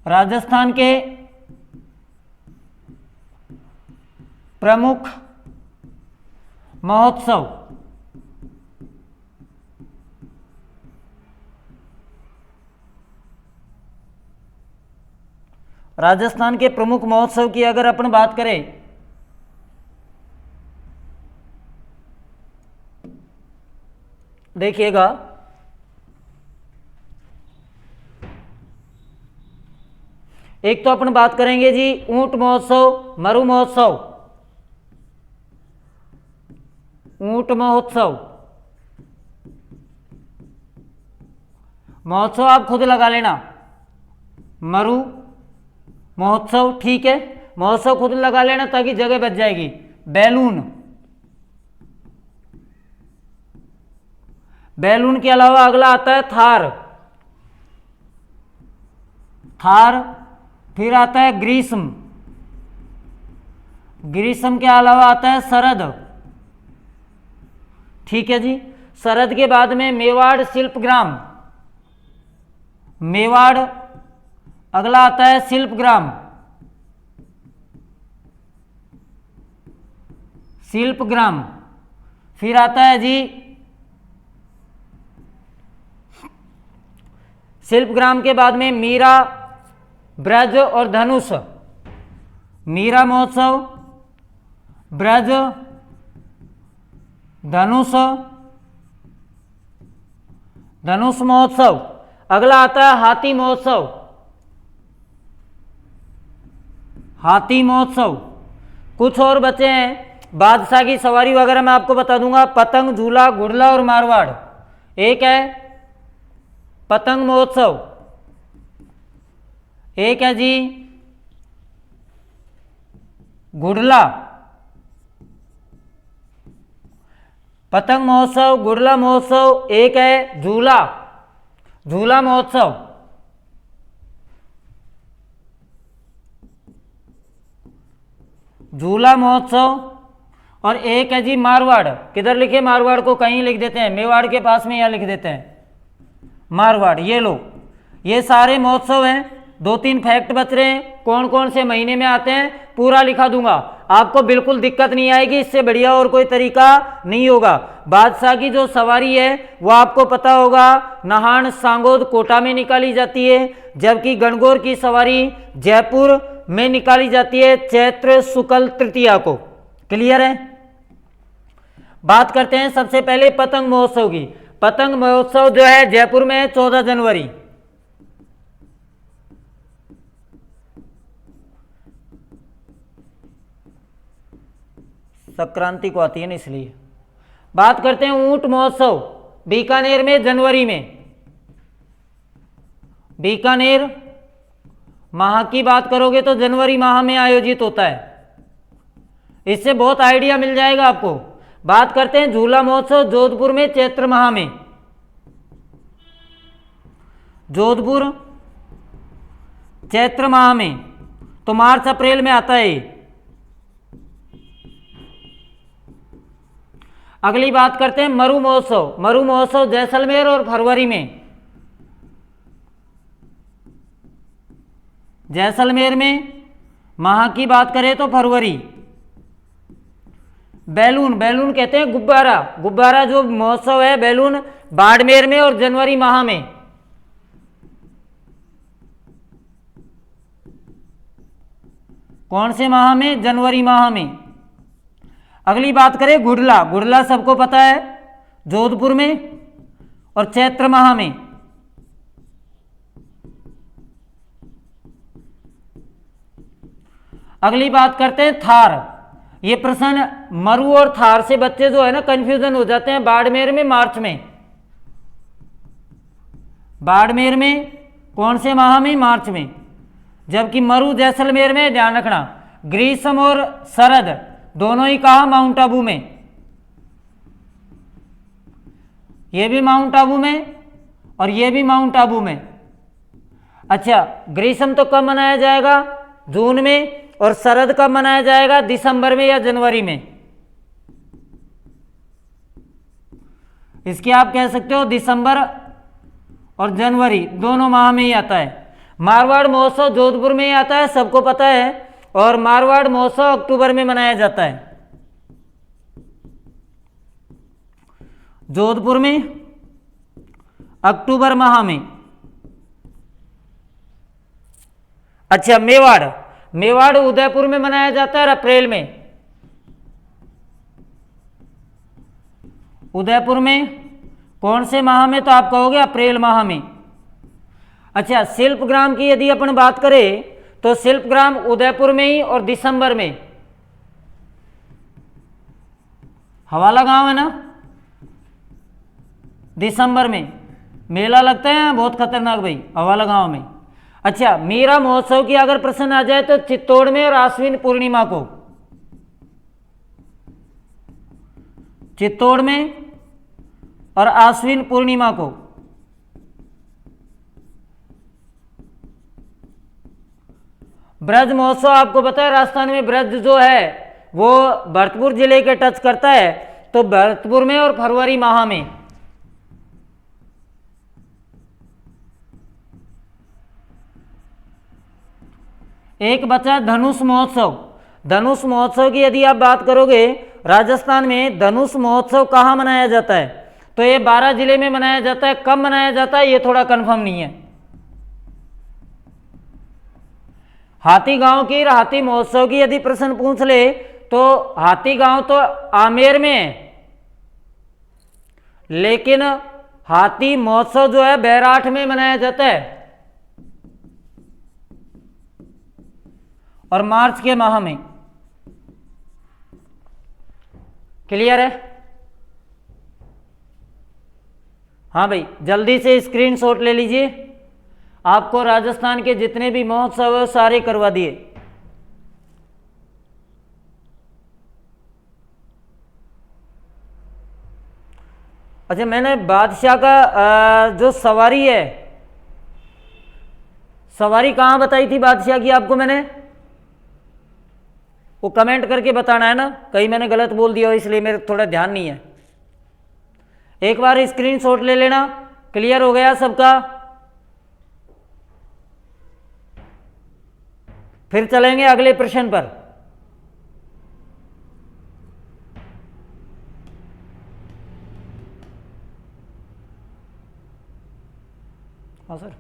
राजस्थान के प्रमुख महोत्सव। राजस्थान के प्रमुख महोत्सव की अगर अपन बात करें देखिएगा, एक तो अपन बात करेंगे जी ऊंट महोत्सव, मरु महोत्सव। ऊंट महोत्सव, महोत्सव आप खुद लगा लेना। मरु महोत्सव, ठीक है, महोत्सव खुद लगा लेना ताकि जगह बच जाएगी। बैलून, बैलून के अलावा अगला आता है थार। थार, फिर आता है ग्रीष्म। ग्रीष्म के अलावा आता है शरद। ठीक है जी। शरद के बाद में मेवाड़ शिल्पग्राम। मेवाड़, अगला आता है शिल्पग्राम। शिल्पग्राम, फिर आता है जी शिल्पग्राम के बाद में मीरा, ब्रज और धनुष। मीरा महोत्सव, ब्रज, धनुष, धनुष महोत्सव। अगला आता है हाथी महोत्सव। हाथी महोत्सव। कुछ और बचे हैं, बादशाह की सवारी वगैरह मैं आपको बता दूंगा। पतंग, झूला, घुड़ला और मारवाड़। एक है पतंग महोत्सव, एक है जी घुड़ला। पतंग महोत्सव, घुड़ला महोत्सव, एक है झूला, झूला महोत्सव। झूला महोत्सव। और एक है जी मारवाड़। किधर लिखे मारवाड़ को? कहीं लिख देते हैं, मेवाड़ के पास में यहाँ लिख देते हैं मारवाड़। ये लो, ये सारे महोत्सव हैं। 2-3 फैक्ट बच रहे हैं, कौन कौन से महीने में आते हैं पूरा लिखा दूंगा, आपको बिल्कुल दिक्कत नहीं आएगी। इससे बढ़िया और कोई तरीका नहीं होगा। बादशाह की जो सवारी है वो आपको पता होगा नाहन, सांगोद, कोटा में निकाली जाती है, जबकि गणगौर की सवारी जयपुर में निकाली जाती है चैत्र शुक्ल तृतीया को। क्लियर है? बात करते हैं सबसे पहले पतंग महोत्सव की। पतंग महोत्सव जो है जयपुर में 14 जनवरी। संक्रांति को आती है ना, इसलिए। बात करते हैं ऊंट महोत्सव, बीकानेर में जनवरी में। बीकानेर माह की बात करोगे तो जनवरी माह में आयोजित होता है। इससे बहुत आइडिया मिल जाएगा आपको। बात करते हैं झूला महोत्सव, जोधपुर में चैत्र माह में। जोधपुर चैत्र माह में, तो मार्च अप्रैल में आता है। अगली बात करते हैं मरु महोत्सव। मरु महोत्सव जैसलमेर और फरवरी में। जैसलमेर में माह की बात करें तो फरवरी। बैलून, बैलून कहते हैं गुब्बारा। गुब्बारा जो महोत्सव है बैलून, बाड़मेर में और जनवरी माह में। कौन से माह में? जनवरी माह में। अगली बात करें घुड़ला। घुड़ला सबको पता है, जोधपुर में और चैत्र माह में। अगली बात करते हैं थार। ये प्रश्न मरु और थार से बच्चे जो है ना कंफ्यूजन हो जाते हैं। बाड़मेर में मार्च में। बाड़मेर में कौन से माह में? मार्च में। जबकि मरु जैसलमेर में, ध्यान रखना। ग्रीष्म और शरद दोनों ही कहा? माउंट आबू में। ये भी माउंट आबू में और ये भी माउंट आबू में। अच्छा, ग्रीष्म तो कब मनाया जाएगा? जून में। और शरद कब मनाया जाएगा? दिसंबर में या जनवरी में। इसकी आप कह सकते हो दिसंबर और जनवरी दोनों माह में ही आता है। मारवाड़ महोत्सव जोधपुर में ही आता है, सबको पता है। और मारवाड़ महोत्सव अक्टूबर में मनाया जाता है, जोधपुर में अक्टूबर माह में। अच्छा, मेवाड़, मेवाड़ उदयपुर में मनाया जाता है अप्रैल में। उदयपुर में कौन से माह में? तो आप कहोगे अप्रैल माह में। अच्छा, शिल्पग्राम की यदि अपन बात करें तो शिल्पग्राम उदयपुर में ही और दिसंबर में। हवाला गांव है ना, दिसंबर में मेला लगता है बहुत खतरनाक भाई, हवाला गांव में। अच्छा, मीरा महोत्सव की अगर प्रश्न आ जाए तो चित्तौड़ में और आश्विन पूर्णिमा को, चित्तौड़ में और आश्विन पूर्णिमा को। ब्रज महोत्सव आपको पता है, राजस्थान में ब्रज जो है वो भरतपुर जिले के टच करता है, तो भरतपुर में और फरवरी माह में। एक बचा धनुष महोत्सव। धनुष महोत्सव की यदि आप बात करोगे, राजस्थान में धनुष महोत्सव कहाँ मनाया जाता है? तो ये 12 जिले में मनाया जाता है। कब मनाया जाता है ये थोड़ा कंफर्म नहीं है। हाथी गांव की हाथी महोत्सव की यदि प्रश्न पूछ ले तो हाथी गांव तो आमेर में है, लेकिन हाथी महोत्सव जो है बैराठ में मनाया जाता है और मार्च के माह में। क्लियर है? हाँ भाई, जल्दी से स्क्रीनशॉट ले लीजिए। आपको राजस्थान के जितने भी महोत्सव है सारे करवा दिए। अच्छा, मैंने बादशाह का जो सवारी है, सवारी कहाँ बताई थी बादशाह की आपको मैंने? वो कमेंट करके बताना है ना, कहीं मैंने गलत बोल दिया हो इसलिए मेरे थोड़ा ध्यान नहीं है। एक बार स्क्रीनशॉट ले लेना। क्लियर हो गया सबका? फिर चलेंगे अगले प्रश्न पर। हाँ सर।